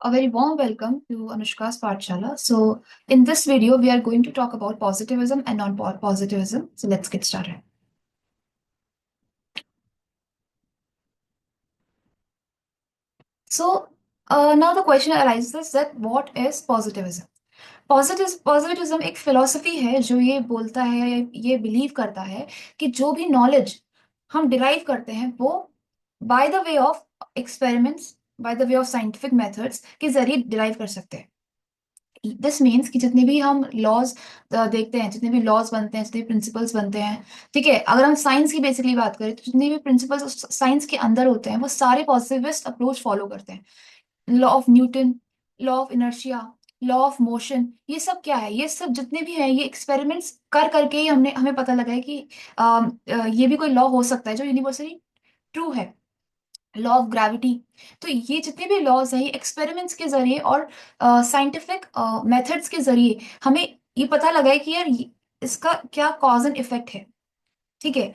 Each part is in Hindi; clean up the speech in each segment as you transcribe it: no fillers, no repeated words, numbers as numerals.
A very warm welcome to Anushka's Pathshala. So, in this video, we are going to talk about positivism and non-positivism. So, let's get started. So, now the question arises that what is positivism? Positivism एक फिलॉसफी है जो ये बोलता है, ये बिलीव करता है कि जो भी नॉलेज हम डिराइव करते हैं वो by the way of experiments, by the way of scientific methods के जरिए डिराइव कर सकते हैं। दिस मीन्स कि जितने भी हम लॉज देखते हैं, जितने भी लॉज बनते हैं, जितने भी प्रिंसिपल्स बनते हैं, ठीक है, अगर हम साइंस की बेसिकली बात करें तो जितने भी प्रिंसिपल्स साइंस के अंदर होते हैं वो सारे पॉजिटिविस्ट अप्रोच फॉलो करते हैं। Law of Newton, law of inertia, law of motion, ये सब क्या है? ये सब जितने भी हैं ये एक्सपेरिमेंट्स कर करके ही हमने हमें पता लगा है कि ये भी कोई लॉ हो सकता है जो यूनिवर्सली ट्रू है। Law of gravity. तो ये जितने भी लॉज हैं ये एक्सपेरिमेंट्स के जरिए और साइंटिफिक मेथड्स के जरिए हमें ये पता लगा है कि यार इसका क्या कॉज एंड इफेक्ट है। ठीक है,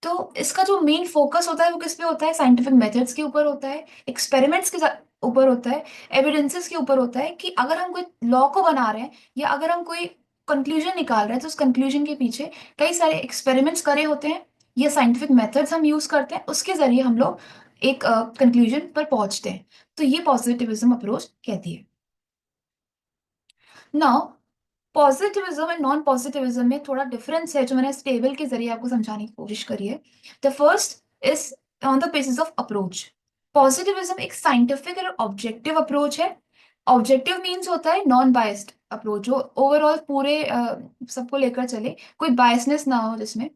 तो इसका जो मेन फोकस होता है वो किस पे होता है? साइंटिफिक मेथड्स के ऊपर होता है, एक्सपेरिमेंट्स के ऊपर होता है, एविडेंसेस के ऊपर होता है कि अगर हम कोई लॉ को बना रहे हैं या अगर हम कोई कंक्लूजन निकाल रहे हैं तो उस कंक्लूजन के पीछे कई सारे एक्सपेरिमेंट्स करे होते हैं या साइंटिफिक मेथड्स हम यूज करते हैं, उसके जरिए हम लोग एक कंक्लूजन पर पहुंचते हैं। तो ये पॉजिटिविज्म अप्रोच कहती है। Now positivism and non positivism में थोड़ा डिफरेंस है जो मैंने इस टेबल के जरिए आपको समझाने की कोशिश करी है। The first is on the basis of approach. Positivism एक साइंटिफिक और ऑब्जेक्टिव अप्रोच है। ऑब्जेक्टिव मीन्स होता है नॉन बायस्ड अप्रोच, जो ओवरऑल पूरे सबको लेकर चले, कोई बायसनेस ना हो जिसमें।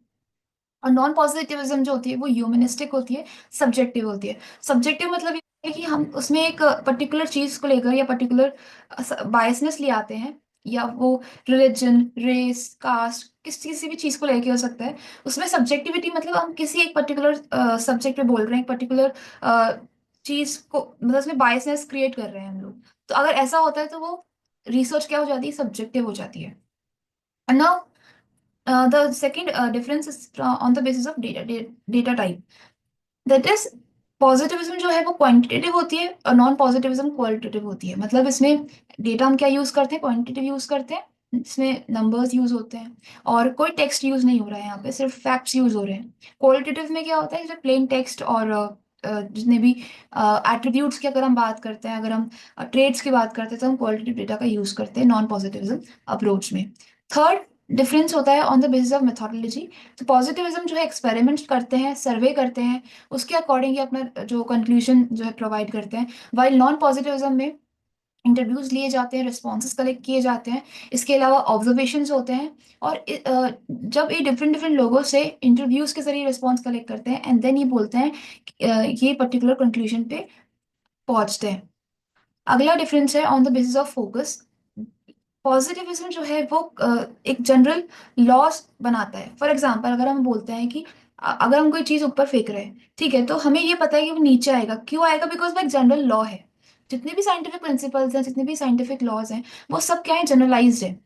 और नॉन पॉजिटिविज्म जो होती है वो ह्यूमनिस्टिक होती है, सब्जेक्टिव होती है। सब्जेक्टिव मतलब ये है कि हम उसमें एक पर्टिकुलर चीज को लेकर या पर्टिकुलर बायसनेस ले आते हैं, या वो रिलीजन, रेस, कास्ट, किसी भी चीज को लेके हो सकता है। उसमें सब्जेक्टिविटी मतलब हम किसी एक पर्टिकुलर सब्जेक्ट पे बोल रहे हैं, एक पर्टिकुलर चीज को, मतलब उसमें बायसनेस क्रिएट कर रहे हैं हम लोग। तो अगर ऐसा होता है तो वो रिसर्च क्या हो जाती है? सब्जेक्टिव हो जाती है। Now the second difference is on the basis of data type. That is, positivism जो है वो क्वांटिटेटिव होती है और नॉन पॉजिटिविज्म क्वालिटेटिव होती है। मतलब इसमें डेटा हम क्या यूज करते हैं? क्वांटिटेटिव यूज करते हैं, इसमें नंबर्स यूज होते हैं और कोई टेक्स्ट यूज नहीं हो रहा है, यहाँ पे सिर्फ फैक्ट्स यूज हो रहे हैं। क्वालिटेटिव में क्या होता है? जैसे प्लेन टेक्स्ट और जितने भी एट्रीब्यूट्स की अगर हम बात करते हैं, अगर हम ट्रेड्स की बात करते हैं, तो हम क्वालिटेटिव डेटा का यूज करते हैं नॉन पॉजिटिविज्म अप्रोच में। थर्ड डिफरेंस होता है on the basis of methodology. तो पॉजिटिविज्म जो है एक्सपेरिमेंट्स करते हैं, सर्वे करते हैं, उसके अकॉर्डिंग ही अपना जो कंक्लूजन जो है प्रोवाइड करते हैं। वाइल नॉन पॉजिटिविज्म में इंटरव्यूज लिए जाते हैं, रिस्पॉन्सेज कलेक्ट किए जाते हैं, इसके अलावा ऑब्जर्वेशंस होते हैं। और जब ये डिफरेंट डिफरेंट लोगों से इंटरव्यूज के जरिए रिस्पॉन्स कलेक्ट करते हैं एंड देन ये बोलते हैं कि, ये पर्टिकुलर कंक्लूजन पे पहुंचते हैं। अगला डिफरेंस है on the basis of focus. Positivism जो है वो एक जनरल लॉस बनाता है। फॉर एग्जाम्पल अगर हम बोलते हैं कि अगर हम कोई चीज ऊपर फेंक रहे हैं, ठीक है, तो हमें ये पता है कि वो नीचे आएगा। क्यों आएगा? बिकॉज वो एक जनरल लॉ है। जितने भी साइंटिफिक प्रिंसिपल्स हैं, जितने भी साइंटिफिक लॉज हैं, वो सब क्या है? जनरलाइज्ड है।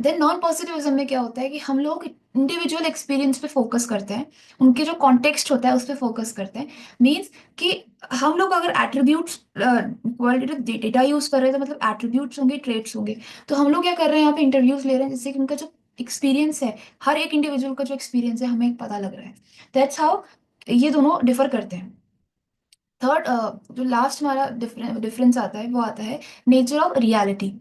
देन नॉन पॉजिटिविज्म में क्या होता है कि हम लोग इंडिविजुअल एक्सपीरियंस पे फोकस करते हैं, उनके जो कॉन्टेक्स्ट होता है उस पर फोकस करते हैं। मीन्स कि हम लोग अगर एट्रीब्यूट्स क्वालिटेटिव डेटा यूज कर रहे हैं तो मतलब एट्रीब्यूट्स होंगे, ट्रेट्स होंगे। तो हम लोग क्या कर रहे हैं? यहाँ पे इंटरव्यूज ले रहे हैं जिससे कि उनका जो एक्सपीरियंस है, हर एक इंडिविजुअल का जो एक्सपीरियंस है हमें पता लग रहा है। दैट्स हाउ ये दोनों डिफर करते हैं। थर्ड, जो लास्ट हमारा डिफरेंस आता है वो आता है नेचर ऑफ रियलिटी।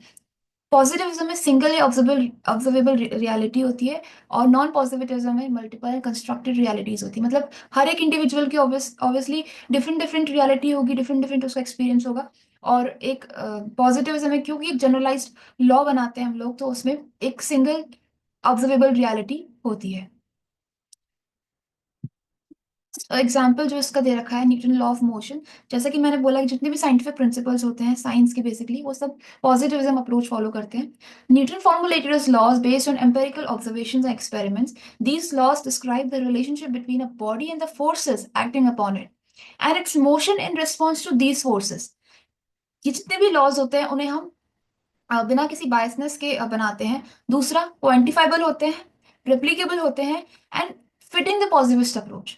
पॉजिटिविज्म में सिंगल या ऑब्जर्वेबल रियलिटी होती है और नॉन पॉजिटिविज्म में मल्टीपल कंस्ट्रक्टेड रियलिटीज होती है। मतलब हर एक इंडिविजुअल की ऑब्वियसली डिफरेंट डिफरेंट रियलिटी होगी, डिफरेंट डिफरेंट उसका एक्सपीरियंस होगा। और एक पॉजिटिविज्म में क्योंकि एक जनरलाइज्ड लॉ बनाते हैं हम लोग, तो उसमें एक सिंगल ऑब्जर्वेबल रियलिटी होती है। एग्जाम्पल जो इसका दे रखा है, न्यूटन लॉ ऑफ मोशन। जैसा कि मैंने बोला कि जितने भी साइंटिफिक प्रिंसिपल्स होते हैं साइंस के, बेसिकली वो सब पॉजिटिविज्म अप्रोच फॉलो करते हैं। Newton formulated his laws based on empirical observations and experiments. These laws describe the relationship between a body and the forces acting upon it, and its motion in response to these forces. ये जितने भी लॉज होते हैं उन्हें हम बिना किसी बायसनेस के बनाते हैं। दूसरा, क्वांटिफाइबल होते हैं, रेप्लिकेबल होते हैं, and fitting the positivist approach.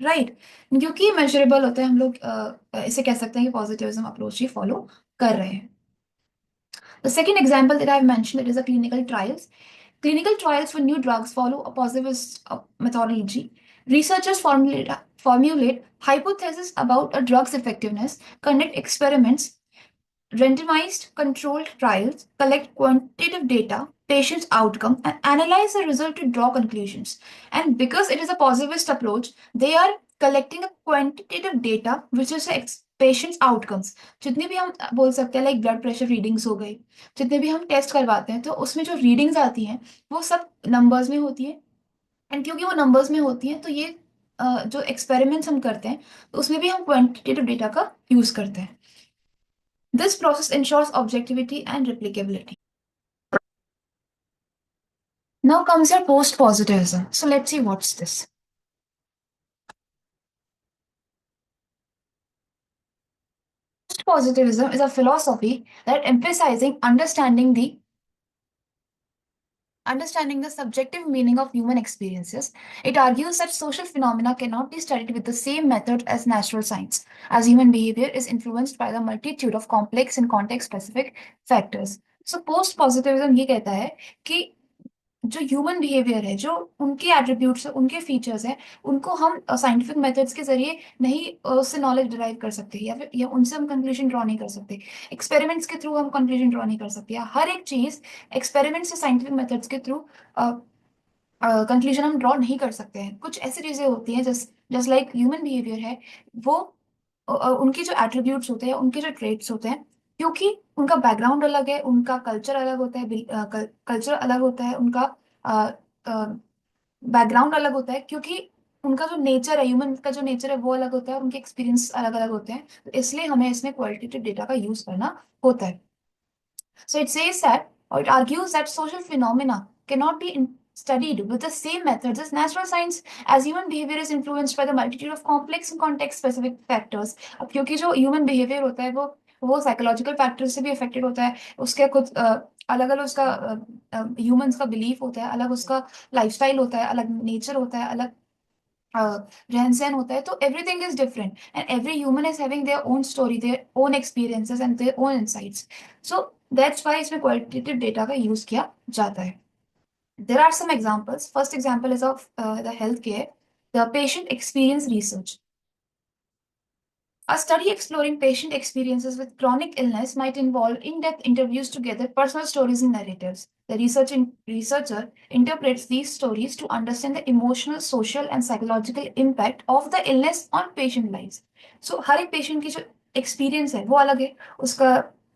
Right, क्योंकि मेजरेबल होता है, हम लोग इसे कह सकते हैं कि पॉजिटिविज्म अप्रोच ही फॉलो कर रहे हैं. The second example that I have mentioned, it is a clinical trials. Clinical trials for new drugs follow a positivist methodology. Researchers formulate hypotheses about a drug's effectiveness, conduct experiments, randomized controlled trials, collect quantitative data, patient's outcome, and analyze the result to draw conclusions. And because it is a positivist approach, they are collecting a quantitative data, which is patient's outcomes. जितने भी हम बोल सकते हैं, लाइक ब्लड प्रेशर रीडिंग्स हो गई, जितने भी हम टेस्ट करवाते हैं, तो उसमें जो रीडिंग्स आती हैं वो सब नंबर्स में होती है. एंड क्योंकि वो नंबर्स में होती हैं, तो ये जो एक्सपेरिमेंट्स हम करते हैं, तो उसमें भी हम क्वांटिटेटिव डेटा का यूज करते हैं. This process ensures objectivity and replicability. Now comes your post-positivism. So let's see what's this. Post-positivism is a philosophy that emphasizing understanding the subjective meaning of human experiences. It argues that social phenomena cannot be studied with the same method as natural science, as human behavior is influenced by the multitude of complex and context-specific factors. So post-positivism ये कहता है कि जो ह्यूमन बिहेवियर है, जो उनके एट्रीब्यूट्स है, उनके फीचर्स हैं, उनको हम साइंटिफिक मेथड्स के जरिए नहीं उससे नॉलेज डिराइव कर सकते, या फिर या उनसे हम कंक्लूजन ड्रॉ नहीं कर सकते, एक्सपेरिमेंट्स के थ्रू हम कंक्लूजन ड्रॉ नहीं कर सकते, या हर एक चीज एक्सपेरिमेंट्स से साइंटिफिक मेथड्स के थ्रू कंक्लूजन हम ड्रॉ नहीं कर सकते हैं. कुछ ऐसी चीजें होती हैं just just like human behaviour है, वो उनके जो एट्रीब्यूट्स होते हैं, उनके जो ट्रेट्स होते हैं, क्योंकि उनका बैकग्राउंड अलग है, उनका कल्चर अलग होता है, कल्चर अलग होता है, उनका बैकग्राउंड अलग होता है, क्योंकि उनका जो नेचर है, ह्यूमन का जो नेचर है वो अलग होता है, और उनके एक्सपीरियंस अलग अलग होते हैं, तो इसलिए हमें इसमें क्वालिटेटिव डेटा का यूज करना होता है. So it says that, or it argues that social phenomena cannot be studied with the same methods as natural science, as human behavior is influenced by the multitude of complex and context-specific factors. अब क्योंकि जो human behavior होता है वो साइकोलॉजिकल फैक्टर्स से भी अफेक्टेड होता है, उसके खुद अलग अलग उसका ह्यूमंस का बिलीफ होता है, अलग उसका लाइफस्टाइल होता है, अलग नेचर होता है, अलग रहन सहन होता है, तो everything is different and every human is having their own story, their own experiences and their own insights. So that's why इसमें क्वालिटेटिव डेटा का यूज किया जाता है. There are some examples. First example is of the health care, the patient experience research. A study exploring patient experiences with chronic illness might involve in-depth interviews to gather personal stories and narratives. The researcher interprets these stories to understand the emotional, social, and psychological impact of the illness on patient lives. So हर एक patient की जो experience है वो अलग है. उसका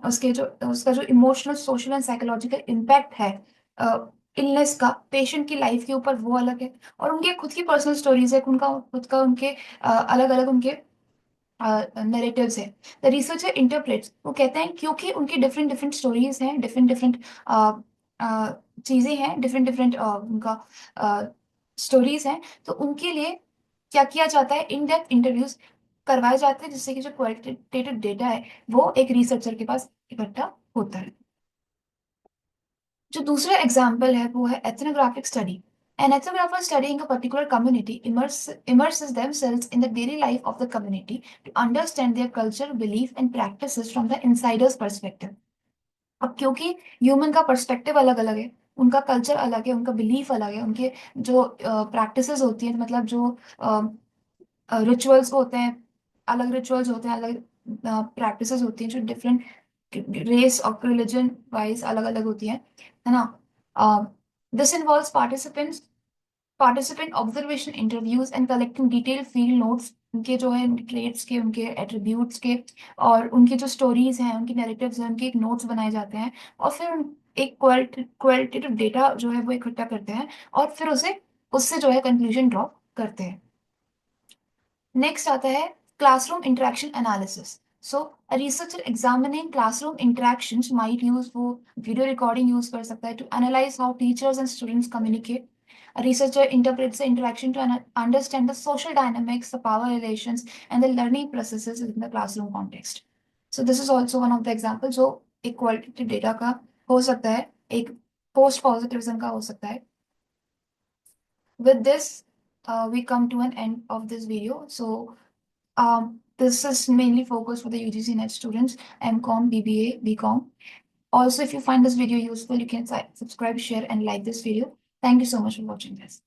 उसका जो emotional, social, and psychological impact है illness का patient की life के ऊपर, वो अलग है. और उनके खुद की personal stories है, उनका खुद का उनके अलग अलग उनके नरेटिव्स है. द रिसर्चर इंटरप्रेट्स, वो कहते हैं क्योंकि उनकी डिफरेंट डिफरेंट स्टोरीज हैं, डिफरेंट डिफरेंट चीजें हैं, डिफरेंट डिफरेंट उनका स्टोरीज हैं, तो उनके लिए क्या किया जाता है, इन डेप्थ इंटरव्यूज करवाए जाते हैं, जिससे कि जो क्वालिटेटिव डेटा है वो एक रिसर्चर के पास इकट्ठा होता है. जो दूसरा एग्जाम्पल है वो है ethnographic study. An ethnographer studying a particular community immerses themselves in the daily life of the community to understand their culture, belief, and practices from the insider's perspective. अब क्योंकि ह्यूमन का पर्सपेक्टिव अलग अलग है, उनका कल्चर अलग है, उनका बिलीफ अलग है, उनके जो प्रैक्टिसेस होती हैं, मतलब जो रिचुअल्स होते हैं, अलग रिचुअल्स होते हैं, अलग प्रैक्टिसेस होती हैं, जो डिफरेंट रेस और रिलीजन वाइज अलग अलग होती है ना. This involves participant observation interviews and collecting detail field notes, उनके जो है ट्रेट्स के, उनके एट्रीब्यूट्स के, और उनकी जो स्टोरीज हैं, उनकी नैरेटिव्स हैं, उनके एक नोट्स बनाए जाते हैं, और फिर एक क्वालिटेटिव डेटा जो है वो इकट्ठा करते हैं, और फिर उसे उससे जो है कंक्लूजन ड्रॉ करते हैं. नेक्स्ट आता है classroom interaction analysis. So a researcher examining classroom interactions might use, वो वीडियो रिकॉर्डिंग यूज कर सकता है to analyse how teachers and students communicate. A researcher interprets the interaction to understand the social dynamics, the power relations, and the learning processes in the classroom context. So this is also one of the examples जो एक qualitative data का हो सकता है, एक post positivism का हो सकता है. With this, we come to an end of this video. So this is mainly focused for the UGC NET students, MCOM, BBA, BCom. Also, if you find this video useful, you can subscribe, share, and like this video. Thank you so much for watching this.